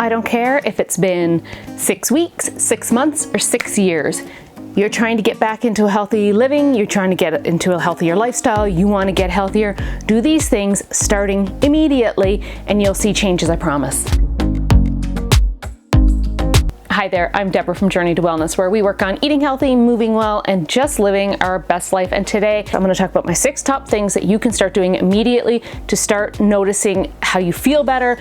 I don't care if it's been 6 weeks, 6 months, or 6 years. You're trying to get back into a healthy living, you're trying to get into a healthier lifestyle, you want to get healthier. Do these things starting immediately and you'll see changes, I promise. Hi there, I'm Deborah from Journey to Wellness, where we work on eating healthy, moving well, and just living our best life. And today I'm going to talk about my 6 top things that you can start doing immediately to start noticing how you feel better,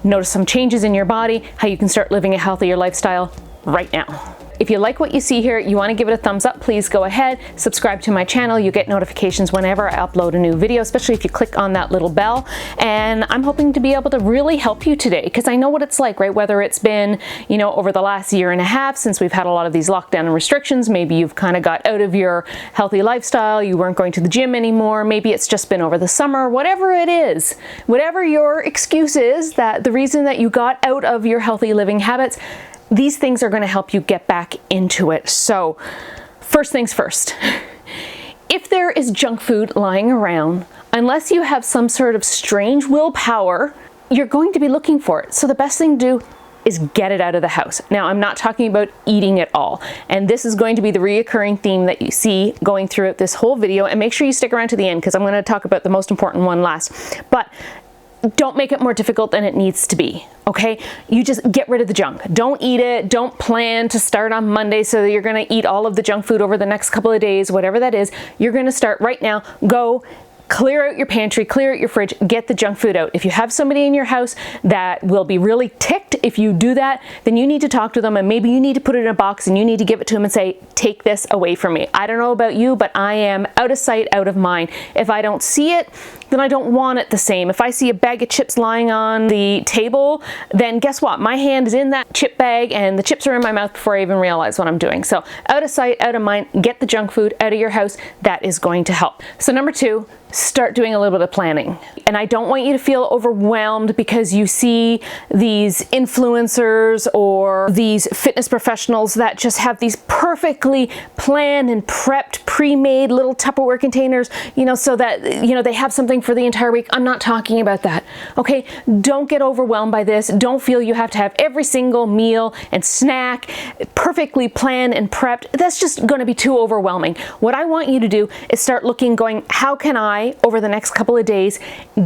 notice some changes in your body, how you can start living a healthier lifestyle right now. If you like what you see here, you want to give it a thumbs up, please go ahead, subscribe to my channel. You get notifications whenever I upload a new video, especially if you click on that little bell. And I'm hoping to be able to really help you today, because I know what it's like, right? Whether it's been, over the last year and a half since we've had a lot of these lockdown and restrictions, maybe you've kind of got out of your healthy lifestyle, you weren't going to the gym anymore, maybe it's just been over the summer, whatever it is, whatever your excuse is, that the reason that you got out of your healthy living habits, these things are going to help you get back into it. So first things first, if there is junk food lying around, unless you have some sort of strange willpower, you're going to be looking for it. So the best thing to do is get it out of the house. Now, I'm not talking about eating it all. And this is going to be the reoccurring theme that you see going throughout this whole video. And make sure you stick around to the end, because I'm going to talk about the most important one last. But don't make it more difficult than it needs to be, okay? You just get rid of the junk. Don't eat it. Don't plan to start on Monday so that you're gonna eat all of the junk food over the next couple of days, whatever that is. You're gonna start right now. Go clear out your pantry, clear out your fridge, get the junk food out. If you have somebody in your house that will be really ticked if you do that, then you need to talk to them, and maybe you need to put it in a box and you need to give it to them and say, take this away from me. I don't know about you, but I am out of sight, out of mind. If I don't see it, then I don't want it the same. If I see a bag of chips lying on the table, then guess what? My hand is in that chip bag and the chips are in my mouth before I even realize what I'm doing. So out of sight, out of mind, get the junk food out of your house. That is going to help. So number 2, start doing a little bit of planning. And I don't want you to feel overwhelmed because you see these influencers or these fitness professionals that just have these perfectly planned and prepped, pre-made little Tupperware containers, so that, they have something for the entire week. I'm not talking about that, okay? Don't get overwhelmed by this. Don't feel you have to have every single meal and snack perfectly planned and prepped. That's just going to be too overwhelming. What I want you to do is start going, how can I, over the next couple of days,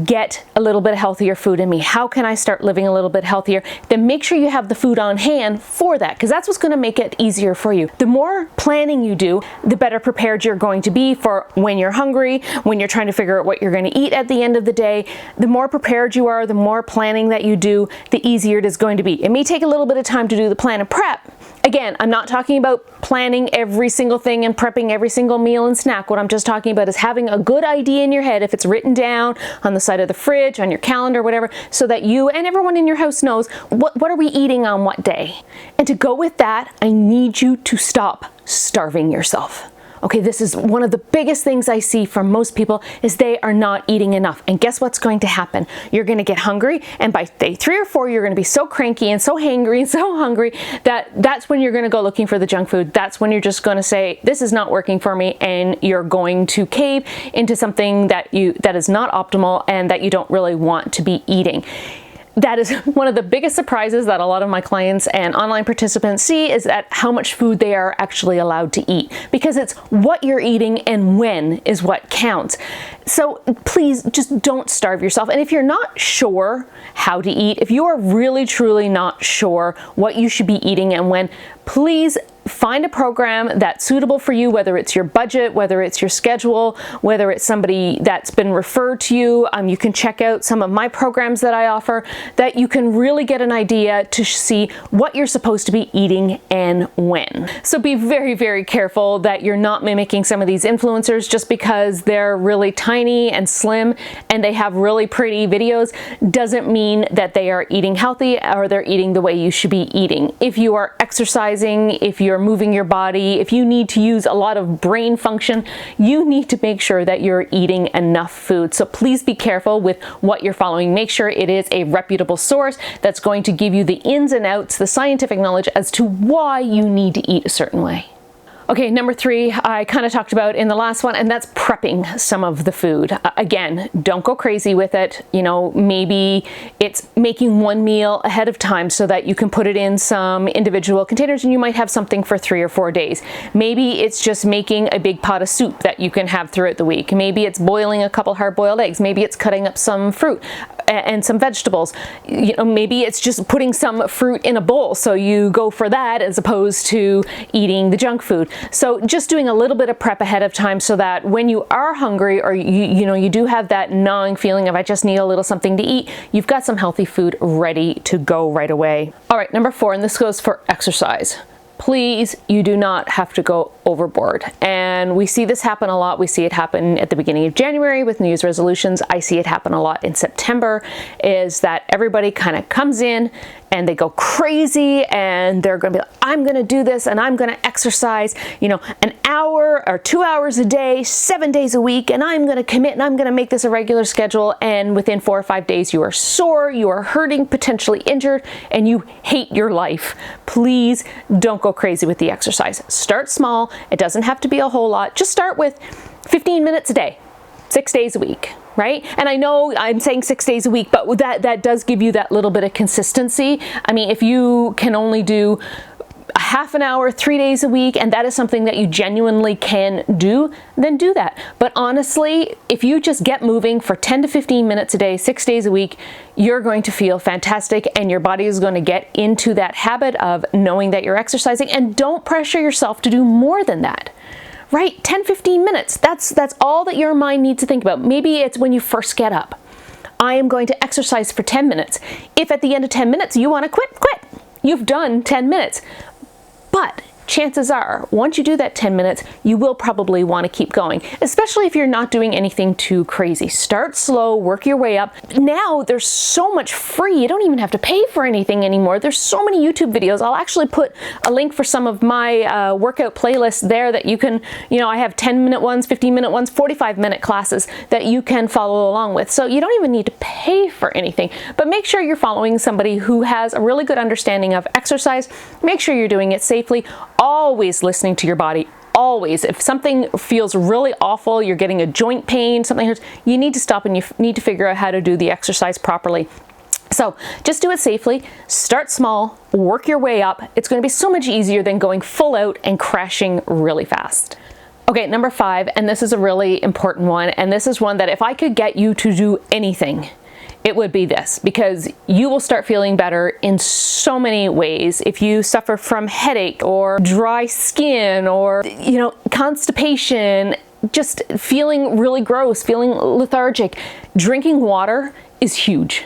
get a little bit healthier food in me? How can I start living a little bit healthier? Then make sure you have the food on hand for that, because that's what's going to make it easier for you. The more planning you do, the better prepared you're going to be for when you're hungry, when you're trying to figure out what you're going to eat at the end of the day. The more prepared you are, the more planning that you do, the easier it is going to be. It may take a little bit of time to do the plan and prep. Again, I'm not talking about planning every single thing and prepping every single meal and snack. What I'm just talking about is having a good idea in your head, if it's written down on the side of the fridge, on your calendar, whatever, so that you and everyone in your house knows what are we eating on what day. And to go with that, I need you to stop starving yourself. Okay, this is one of the biggest things I see from most people is they are not eating enough. And guess what's going to happen? You're going to get hungry, and by day 3 or 4, you're going to be so cranky and so hangry and so hungry that's when you're going to go looking for the junk food. That's when you're just going to say, this is not working for me, and you're going to cave into something that is not optimal and that you don't really want to be eating. That is one of the biggest surprises that a lot of my clients and online participants see, is that how much food they are actually allowed to eat, because it's what you're eating and when is what counts. So please just don't starve yourself. And if you're not sure how to eat, if you are really truly not sure what you should be eating and when, please find a program that's suitable for you, whether it's your budget, whether it's your schedule, whether it's somebody that's been referred to you. You can check out some of my programs that I offer, that you can really get an idea to see what you're supposed to be eating and when. So be very, very careful that you're not mimicking some of these influencers just because they're really tiny and slim and they have really pretty videos. Doesn't mean that they are eating healthy or they're eating the way you should be eating. If you are exercising, if you're moving your body, if you need to use a lot of brain function, you need to make sure that you're eating enough food. So please be careful with what you're following. Make sure it is a reputable source that's going to give you the ins and outs, the scientific knowledge as to why you need to eat a certain way. Okay, number 3, I kind of talked about in the last one, and that's prepping some of the food. Again, don't go crazy with it. You know, maybe it's making one meal ahead of time so that you can put it in some individual containers and you might have something for 3 or 4 days. Maybe it's just making a big pot of soup that you can have throughout the week. Maybe it's boiling a couple hard-boiled eggs. Maybe it's cutting up some fruit and some vegetables. You know, maybe it's just putting some fruit in a bowl, so you go for that as opposed to eating the junk food. So just doing a little bit of prep ahead of time so that when you are hungry, or you do have that gnawing feeling of I just need a little something to eat, you've got some healthy food ready to go right away. All right, number 4, and this goes for exercise. Please, you do not have to go overboard. And we see this happen a lot. We see it happen at the beginning of January with New Year's resolutions. I see it happen a lot in September, is that everybody kind of comes in and they go crazy and they're going to be like, I'm going to do this and I'm going to exercise, you know, an hour or 2 hours a day, 7 days a week, and I'm going to commit and I'm going to make this a regular schedule. And within 4 or 5 days, you are sore, you are hurting, potentially injured, and you hate your life. Please don't go crazy with the exercise. Start small. It doesn't have to be a whole lot. Just start with 15 minutes a day, 6 days a week. Right? And I know I'm saying 6 days a week, but that does give you that little bit of consistency. I mean, if you can only do a half an hour, 3 days a week, and that is something that you genuinely can do, then do that. But honestly, if you just get moving for 10 to 15 minutes a day, 6 days a week, you're going to feel fantastic and your body is going to get into that habit of knowing that you're exercising. And don't pressure yourself to do more than that. Right? 10, 15 minutes. That's all that your mind needs to think about. Maybe it's when you first get up. I am going to exercise for 10 minutes. If at the end of 10 minutes you want to quit. You've done 10 minutes. But chances are, once you do that 10 minutes, you will probably want to keep going, especially if you're not doing anything too crazy. Start slow, work your way up. Now there's so much free. You don't even have to pay for anything anymore. There's so many YouTube videos. I'll actually put a link for some of my workout playlists there that you can, I have 10-minute ones, 15-minute ones, 45-minute classes that you can follow along with. So you don't even need to pay for anything, but make sure you're following somebody who has a really good understanding of exercise. Make sure you're doing it safely. Always listening to your body, always. If something feels really awful, you're getting a joint pain, something hurts, you need to stop and you need to figure out how to do the exercise properly. So just do it safely, start small, work your way up. It's going to be so much easier than going full out and crashing really fast. Okay, number 5, and this is a really important one, and this is one that if I could get you to do anything, it would be this, because you will start feeling better in so many ways. If you suffer from headache or dry skin or, constipation, just feeling really gross, feeling lethargic, drinking water is huge.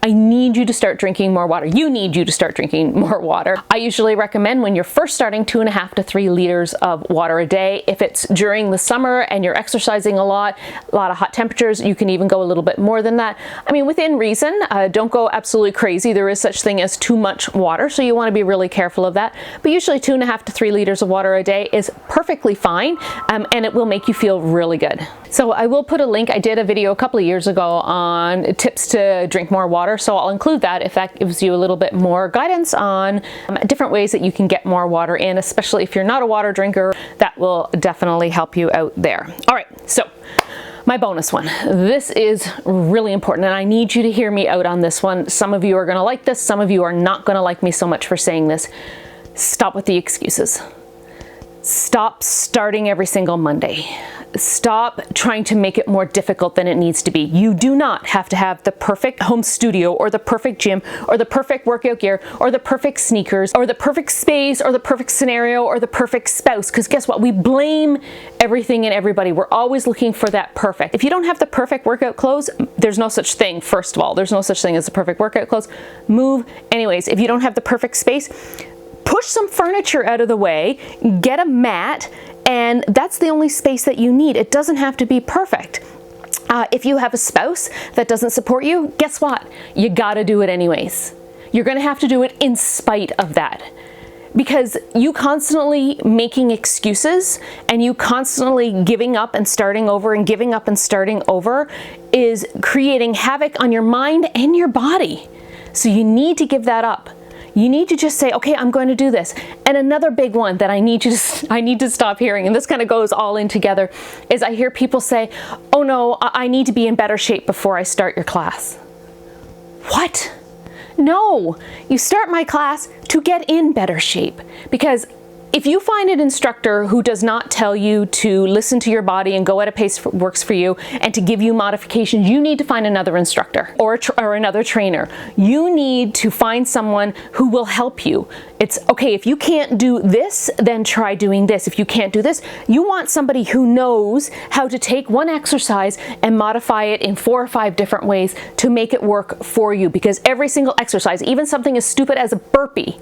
I need you to start drinking more water. You need you to start drinking more water. I usually recommend when you're first starting 2.5 to 3 liters of water a day. If it's during the summer and you're exercising a lot of hot temperatures, you can even go a little bit more than that. I mean, within reason, don't go absolutely crazy. There is such thing as too much water, so you want to be really careful of that. But usually 2.5 to 3 liters of water a day is perfectly fine, and it will make you feel really good. So I will put a link. I did a video a couple of years ago on tips to drink more water. So I'll include that if that gives you a little bit more guidance on different ways that you can get more water in, especially if you're not a water drinker. That will definitely help you out there. All right, so my bonus one. This is really important, and I need you to hear me out on this one. Some of you are going to like this. Some of you are not going to like me so much for saying this. Stop with the excuses. Stop starting every single Monday. Stop trying to make it more difficult than it needs to be. You do not have to have the perfect home studio or the perfect gym or the perfect workout gear or the perfect sneakers or the perfect space or the perfect scenario or the perfect spouse, because guess what? We blame everything and everybody. We're always looking for that perfect. If you don't have the perfect workout clothes, there's no such thing. First of all, there's no such thing as the perfect workout clothes. Move anyways. If you don't have the perfect space, push some furniture out of the way, get a mat, and that's the only space that you need. It doesn't have to be perfect. If you have a spouse that doesn't support you, guess what? You gotta do it anyways. You're gonna have to do it in spite of that. Because you constantly making excuses and you constantly giving up and starting over and giving up and starting over is creating havoc on your mind and your body. So you need to give that up. You need to just say, okay, I'm going to do this. And another big one that I need to stop hearing, and this kind of goes all in together, is I hear people say, oh no, I need to be in better shape before I start your class. What? No, you start my class to get in better shape, because if you find an instructor who does not tell you to listen to your body and go at a pace that works for you and to give you modifications, you need to find another instructor or another trainer. You need to find someone who will help you. It's okay, if you can't do this, then try doing this. If you can't do this, you want somebody who knows how to take one exercise and modify it in 4 or 5 different ways to make it work for you, because every single exercise, even something as stupid as a burpee,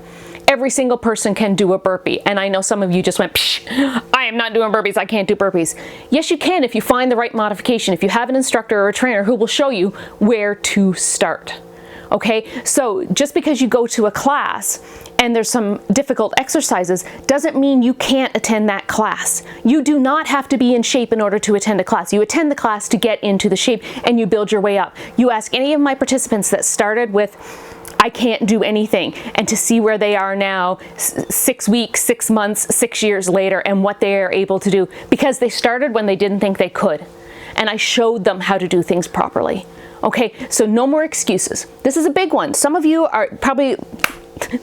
every single person can do a burpee. And I know some of you just went, psh, I am not doing burpees, I can't do burpees. Yes, you can if you find the right modification, if you have an instructor or a trainer who will show you where to start. Okay, so just because you go to a class and there's some difficult exercises doesn't mean you can't attend that class. You do not have to be in shape in order to attend a class. You attend the class to get into the shape and you build your way up. You ask any of my participants that started with, I can't do anything, and to see where they are now 6 weeks, 6 months, 6 years later, and what they are able to do, because they started when they didn't think they could. And I showed them how to do things properly. Okay, so no more excuses. This is a big one. Some of you are probably,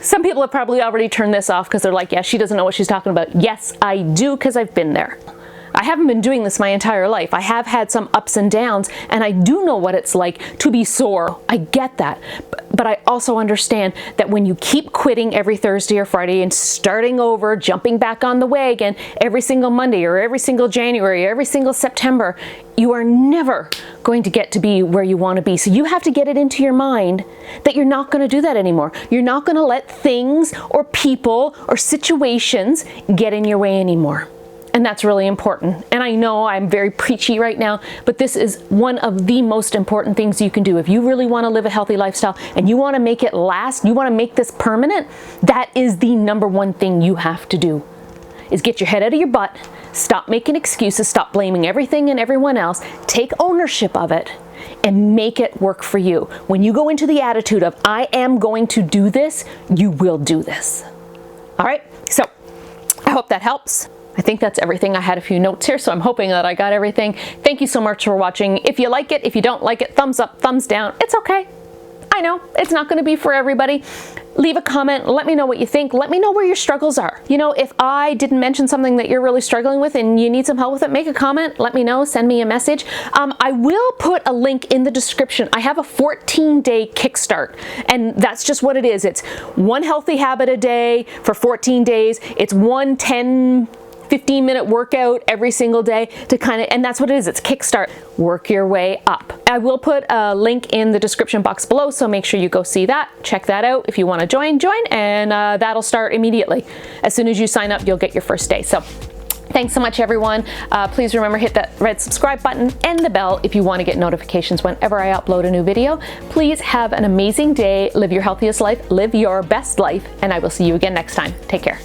some people have probably already turned this off because they're like, yeah, she doesn't know what she's talking about. Yes, I do, because I've been there. I haven't been doing this my entire life. I have had some ups and downs, and I do know what it's like to be sore. I get that. But I also understand that when you keep quitting every Thursday or Friday and starting over, jumping back on the wagon every single Monday or every single January or every single September, you are never going to get to be where you want to be. So you have to get it into your mind that you're not going to do that anymore. You're not going to let things or people or situations get in your way anymore. And that's really important. And I know I'm very preachy right now, but this is one of the most important things you can do. If you really want to live a healthy lifestyle and you want to make it last, you want to make this permanent, that is the #1 thing you have to do, is get your head out of your butt, stop making excuses, stop blaming everything and everyone else, take ownership of it, and make it work for you. When you go into the attitude of, I am going to do this, you will do this. All right, so I hope that helps. I think that's everything. I had a few notes here, so I'm hoping that I got everything. Thank you so much for watching. If you like it, if you don't like it, thumbs up, thumbs down. It's okay. I know it's not going to be for everybody. Leave a comment. Let me know what you think. Let me know where your struggles are. You know, if I didn't mention something that you're really struggling with and you need some help with it, make a comment. Let me know. Send me a message. I will put a link in the description. I have a 14-day kickstart, and that's just what it is. It's one healthy habit a day for 14 days. It's 15-minute workout every single day to and that's what it is. It's kickstart. Work your way up. I will put a link in the description box below, so make sure you go see that. Check that out. If you want to join, and that'll start immediately. As soon as you sign up, you'll get your first day. So thanks so much, everyone. Please remember, hit that red subscribe button and the bell if you want to get notifications whenever I upload a new video. Please have an amazing day. Live your healthiest life. Live your best life. And I will see you again next time. Take care.